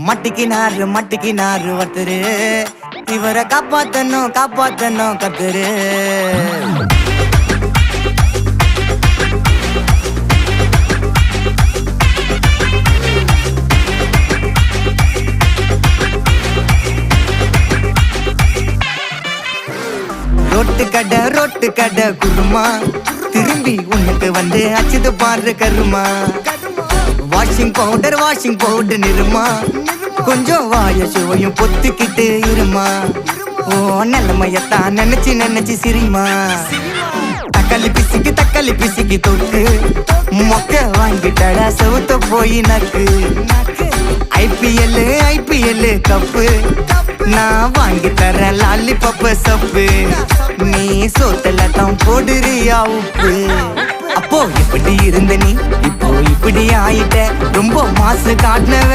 மட்டிக்கினாரு ஒருத்தரு, இவரை காப்பாத்தணும் கத்துரு. ரொட்டு கடை குருமா, திரும்பி உனக்கு வந்து அச்சுது பாரு கருமா. வாஷிங் பவுடர் நிறுமா, கொஞ்சம் வாய சுவையும் பொத்துக்கிட்டு இருமா. ஓ நிலைமையத்தான் நினைச்சு சிரிமா. தக்காளி பிசிக்கி தொட்டு மொக்க வாங்கிட்டடா செவுத்த போய் நக்கு. ஐபிஎல் கப்பு நான் வாங்கி தரேன் லாலிபப்பு சப்பு. நீ சோத்தல தான் போடுறியா உப்பு. அப்போ இப்படி இருந்த நீ இப்போ இப்படி ஆயிட்ட, ரொம்ப மாசு காட்டினவ.